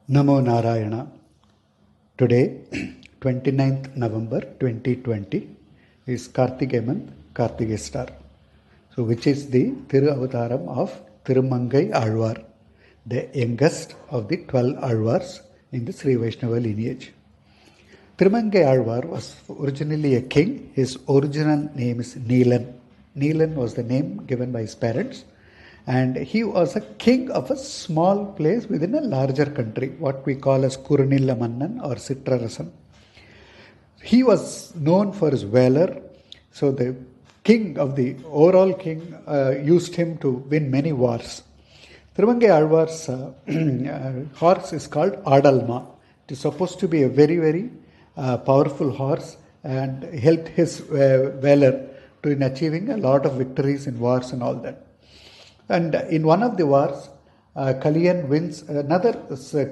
Namo Narayana. Today, 29th November 2020 is Karthike month, Karthike star. So, which is the Thiru Avataram of Thirumangai Azhwar, the youngest of the 12 Azhwars in the Sri Vaishnava lineage. Thirumangai Azhwar was originally a king. His original name is Neelan. Neelan was the name given by his parents. And he was a king of a small place within a larger country, what we call as Kurunilla Mannan or Citrarasan. He was known for his valor, so the king of the overall king used him to win many wars. Thirumangai Azhwar's horse is called Adalma. It is supposed to be a very, very powerful horse and helped his valor in achieving a lot of victories in wars and all that. And in one of the wars, Kaliyan wins another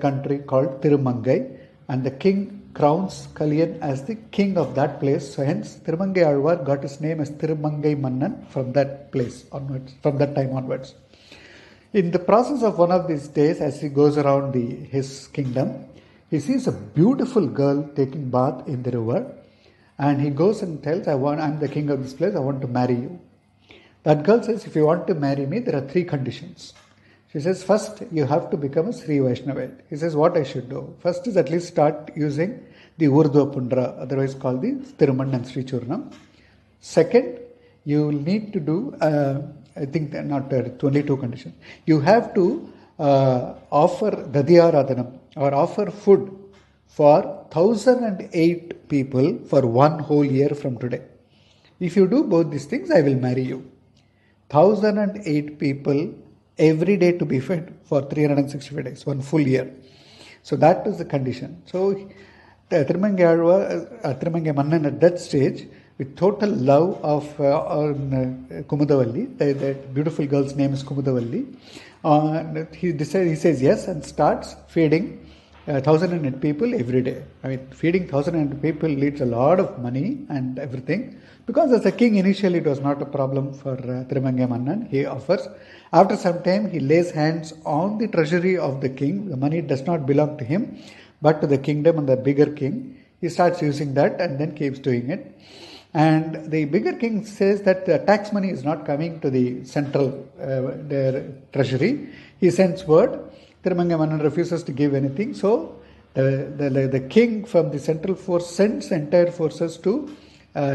country called Thirumangai, and the king crowns Kaliyan as the king of that place. So hence, Thirumangai Azhwar got his name as Thirumangai Mannan from that place onwards, from that time onwards. In the process of one of these days, as he goes around his kingdom, he sees a beautiful girl taking bath in the river, and he goes and tells, I'm the king of this place, I want to marry you. That girl says, if you want to marry me, there are 3 conditions. She says, first, you have to become a Sri Vaishnavite. He says, what I should do? First is at least start using the Urdhva Pundra, otherwise called the Thiruman and Sri Churnam. Second, you will need to do, I think not only 2 conditions. You have to offer Dadiyaradanam or offer food for 1008 people for 1 whole year from today. If you do both these things, I will marry you. 1008 people every day to be fed for 365 days, 1 full year. So that was the condition. So Thirumangai Mannan at that stage, with total love of Kumudavalli, the beautiful girl's name is Kumudavalli, he says yes and starts feeding 1008 people every day. I mean, feeding 1008 people needs a lot of money and everything. Because as a king, initially it was not a problem for Thirumangai Mannan. He offers. After some time, he lays hands on the treasury of the king. The money does not belong to him, but to the kingdom and the bigger king. He starts using that and then keeps doing it. And the bigger king says that the tax money is not coming to the central treasury. He sends word. Thirumangai Mannan refuses to give anything. So the king from the central force sends entire forces to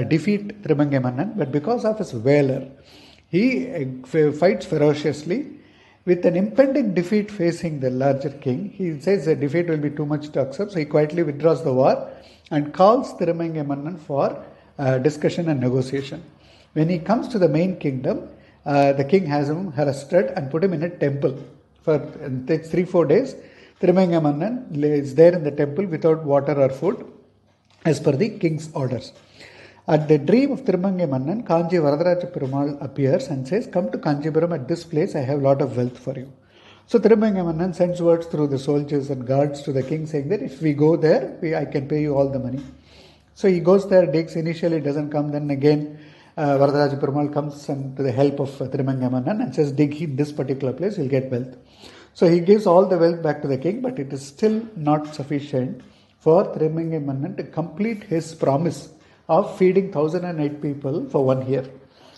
defeat Thirumangai Mannan, but because of his valor, he fights ferociously. With an impending defeat facing the larger king, he says the defeat will be too much to accept, so he quietly withdraws the war and calls Thirumangai Mannan for discussion and negotiation. When he comes to the main kingdom, the king has him arrested and put him in a temple. It takes 3-4 days. Thirumangai Mannan is there in the temple without water or food, as per the king's orders. At the dream of Thirumangai Mannan, Kanji Varadaraja Perumal appears and says, come to Kanjipuram at this place, I have a lot of wealth for you. So Thirumangai Mannan sends words through the soldiers and guards to the king saying that if we go there, I can pay you all the money. So he goes there, digs, initially doesn't come, then again Varadaraja Perumal comes and to the help of Thirumangai Mannan and says, dig in this particular place, you'll get wealth. So he gives all the wealth back to the king, but it is still not sufficient for Thirumangai Mannan to complete his promise of feeding 1008 people for 1 year.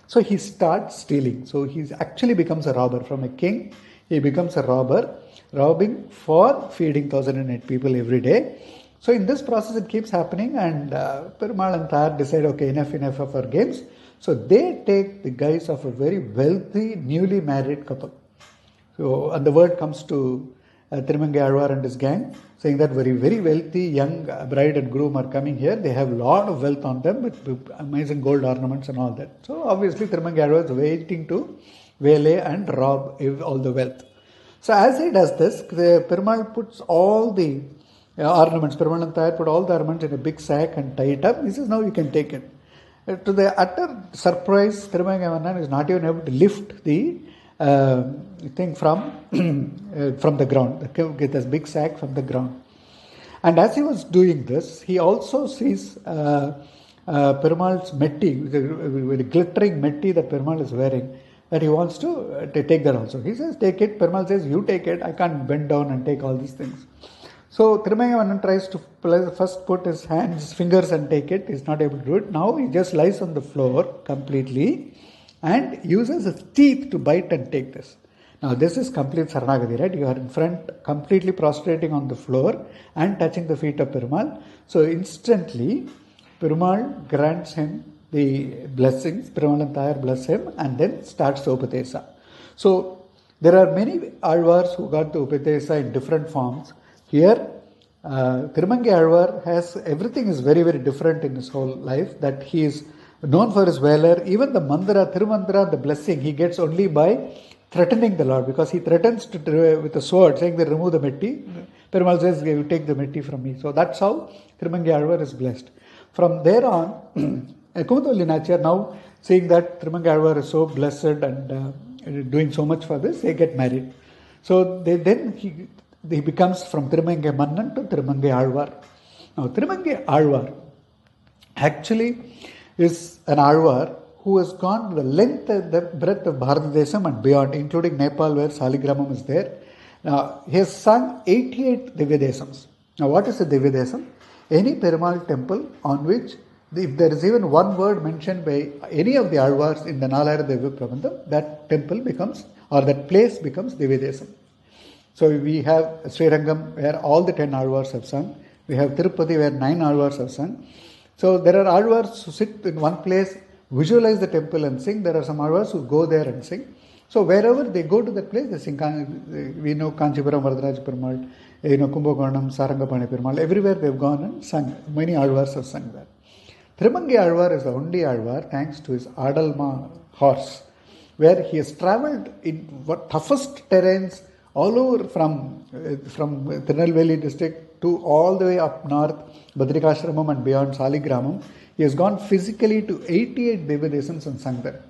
So he starts stealing. So he actually becomes a robber. From a king, he becomes a robber, robbing for feeding 1008 people every day. So in this process, it keeps happening, and Perumal and Thayar decide, okay, enough of our games. So they take the guise of a very wealthy, newly married couple. So, and the word comes to Thirumangai Azhwar and his gang, saying that very, very wealthy young bride and groom are coming here. They have a lot of wealth on them with amazing gold ornaments and all that. So obviously Thirumangai Azhwar is waiting to waylay and rob all the wealth. So as he does this, Perumal puts all the ornaments, Perumal and Thayar put all the ornaments in a big sack and tie it up. He says, now you can take it. To the utter surprise, Thirumangai Mannan is not even able to lift the thing from the ground, get this big sack from the ground. And as he was doing this, he also sees Perumal's metti, with the glittering metti that Perumal is wearing, that he wants to take that also. He says, take it. Perumal says, you take it. I can't bend down and take all these things. So Thirumangai Mannan tries to first put his fingers and take it. He's not able to do it. Now he just lies on the floor completely and uses his teeth to bite and take this. Now this is complete Saranagati, right? You are in front, completely prostrating on the floor and touching the feet of Perumal. So instantly, Perumal grants him the blessings. Perumal and Thayar bless him and then starts the Upatesa. So there are many Azhwars who got the Upatesa in different forms. Here, Thirumangai Azhwar has, everything is very, very different in his whole life, that he is known for his valor. Even the Mandara, Tirumandara, the blessing, he gets only by threatening the Lord, because he threatens with a sword, saying they remove the metti. Perumal says, you take the metti from me. So that's how Thirumangai Azhwar is blessed. From there on, Kumathavalli Nachiyar, now seeing that Thirumangai Azhwar is so blessed and doing so much for this, they get married. So he becomes from Thirumangai Mannan to Thirumangai Azhwar. Now Thirumangai Azhwar actually is an Azhwar who has gone the length and the breadth of Bharatadesam and beyond, including Nepal, where Saligramam is there. Now, he has sung 88 Divyadesams. Now, what is a Divyadesam? Any Perumal temple on which, if there is even one word mentioned by any of the Azhwars in the Nalayara Divya Prabandham, that temple becomes, or that place becomes Divyadesam. So, we have Sri Rangam, where all the 10 Azhwars have sung. We have Tirupati, where 9 Azhwars have sung. So, there are Azhwars who sit in one place, visualize the temple and sing. There are some Azhwars who go there and sing. So wherever they go to that place, they sing. We know Kanchipuram, Varadaraja Perumal, Kumbakonam, Sarangapani Perumal. Everywhere they've gone and sung. Many Azhwars have sung there. Thirumangai Azhwar is the only Azhwar, thanks to his Adalma horse, where he has travelled in toughest terrains all over from Tirunelveli district to all the way up north, Badrikashramam and beyond Saligramam. He has gone physically to 88 Divyadesams and sung there.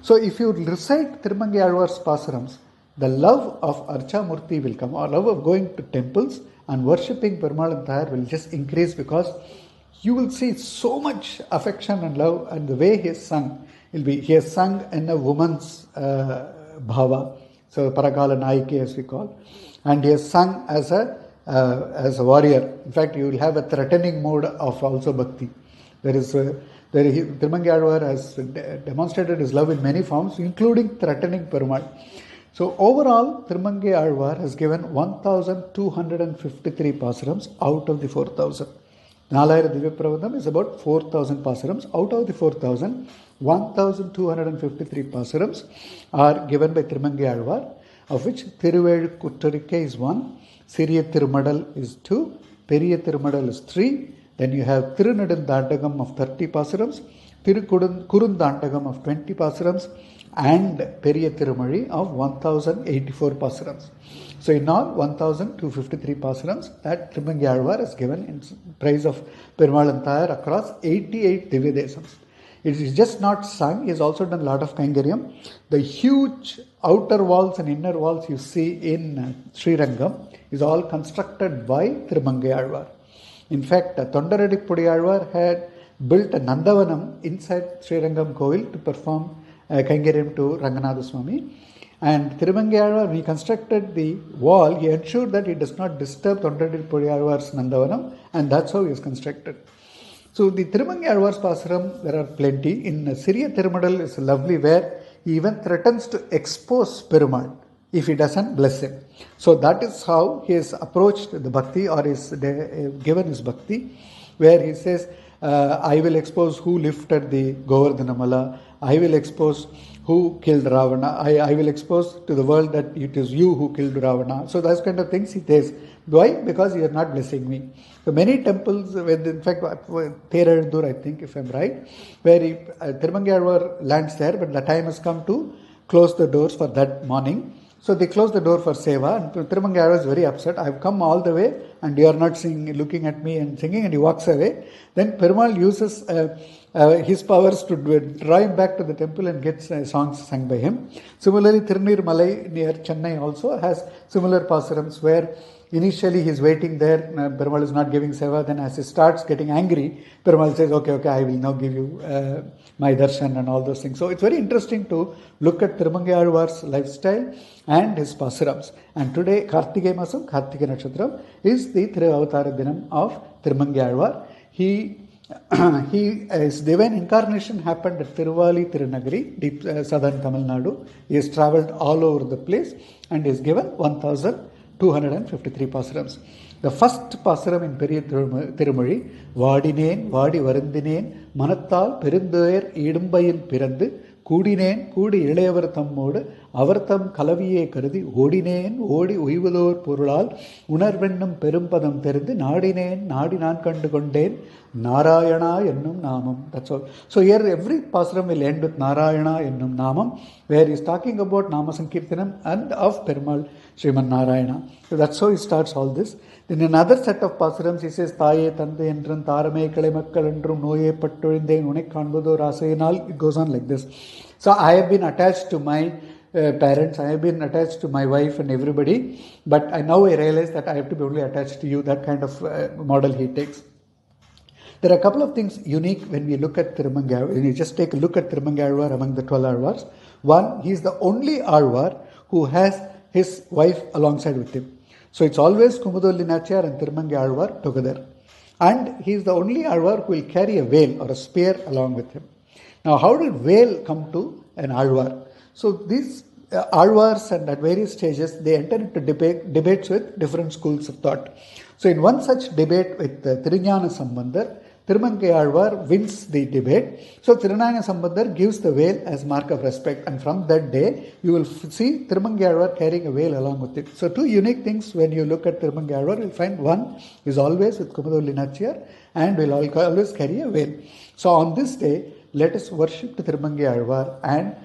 So if you recite Thirumangai Azhwar's pasarams, the love of Archa Murti will come, or love of going to temples and worshipping Perumal and Thayar will just increase, because you will see so much affection and love, and the way he has sung he has sung in a woman's bhava, so Parakala Naiki as we call, and he has sung as a warrior. In fact, you will have a threatening mode of also bhakti. Thirumangai Azhwar has demonstrated his love in many forms, including threatening Perumal. So overall, Thirumangai Azhwar has given 1,253 pasarams out of the 4,000. Nalayara Divya Prabandham is about 4,000 pasarams. Out of the 4,000, 1,253 pasarams are given by Thirumangai Azhwar, of which Thiruvelu Kutturikkai is 1, Siriya Thirumadal is 2, Periya Thirumadal is 3, then you have Tirunedandagam of 30 pasarams, Kurundandagam of 20 pasarams, and Periya Tirumazhi of 1,084 pasarams. So in all, 1,253 pasarams that Thirumangai Azhwar has given in praise of Perumal and Thayar across 88 Divyadesams. It is just not sung, he has also done a lot of Kainkariam. The huge outer walls and inner walls you see in Sri Rangam is all constructed by Thirumangai Azhwar. In fact, Tondaredipudi Azhwar had built a Nandavanam inside Sri Rangam Kovil to perform Kainkariam to Ranganatha Swami. And Thirumangai Azhwar, when he constructed the wall, he ensured that it does not disturb Tondaredipudi Azhwar's Nandavanam, and that's how he has constructed. So the Thirumangai Azhwar's pasaram, there are plenty. In Siriya Thirumadal is lovely, where he even threatens to expose Perumal if he doesn't bless him. So that is how he has approached the bhakti, or is given his bhakti, where he says, I will expose who lifted the Govardhanamala, I will expose who killed Ravana, I will expose to the world that it is you who killed Ravana. So those kind of things he says. Why? Because you are not blessing me. So many temples, in fact, Therarandur, I think, if I am right, where Thirumangai Azhwar lands there, but the time has come to close the doors for that morning. So they close the door for Seva, and Thirumangai Azhwar is very upset. I have come all the way and you are not looking at me and singing, and he walks away. Then Perumal uses his powers to draw him back to the temple and gets songs sung by him. Similarly, Tirunir Malai near Chennai also has similar pasarams, where Initially, he's waiting there. Perumal is not giving seva. Then, as he starts getting angry, Perumal says, okay, I will now give you my darshan and all those things. So, it's very interesting to look at Thirumangai Azhwar's lifestyle and his pasurams. And today, Kartige Masam, Kartige Nakshatram, is the Thiruavatara Dinam of Thirumangai Azhwar. His divine incarnation happened at Tiruvali, Tirunagari, deep southern Tamil Nadu. He has travelled all over the place and is given 1,253 pasurams. The first pasuram in Periya Tirumozhi, Vadineen, Vadi Varundineen, Manathal, Perunduer, Idumbayil Pirandu, Kudineen, Kudi Ilayavar Thammodu, Avartham Kalaviye Karudi, Odineen, Odi Uivulor Purulal, Unarvennum Perumpadam Terdu, Nadineen, Nadinan Kandu Kondeen, Narayana Ennum Namam. That's all. So here every pasuram will end with Narayana Ennum Namam, where he is talking about Namasankirtanam and of Perumal Sriman Narayana. So that's how he starts all this. Then another set of pasurams, he says, Taye Tande Entran Tarame Kale Makkal Endrum Noye Patturinde Unek Kanbudo Rasayanal. It goes on like this. So I have been attached to my parents, I have been attached to my wife and everybody, but now I realize that I have to be only attached to you. That kind of model he takes. There are a couple of things unique when we look at Thirumangai. When you just take a look at Thirumangai Azhwar among the 12 Azhwars. One, he is the only Azhwar who has his wife alongside with him. So it's always Kumudavalli Nachiyar and Thirumangai Azhwar together. And he is the only Azhwar who will carry a veil or a spear along with him. Now, how did veil come to an Azhwar? So these Azhwars, and at various stages, they enter into debates with different schools of thought. So in one such debate with Thiruñana Sambandar, Thirumangai Azhwar wins the debate. So Thiruñana Sambandar gives the veil as mark of respect, and from that day you will see Thirumangai Azhwar carrying a veil along with it. So two unique things when you look at Thirumangai Azhwar, you'll find one is always with Kumudavalli Nachiyar and will always carry a veil. So on this day, let us worship Thirumangai Azhwar and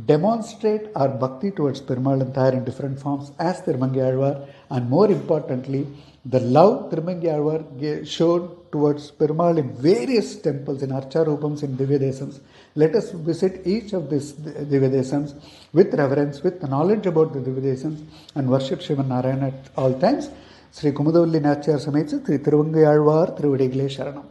demonstrate our bhakti towards Perumal and Thayar in different forms as Thirumangai Azhwar, and more importantly, the love Thirumangai Azhwar showed towards Perumal in various temples, in Archarupams, in Divyadesams. Let us visit each of these Divyadesams with reverence, with knowledge about the Divyadesams, and worship Sriman Narayana at all times. Sri Kumudavalli Nachiyar Samet Sri Thirumangai Azhwar Thiruvadigale Sharanam.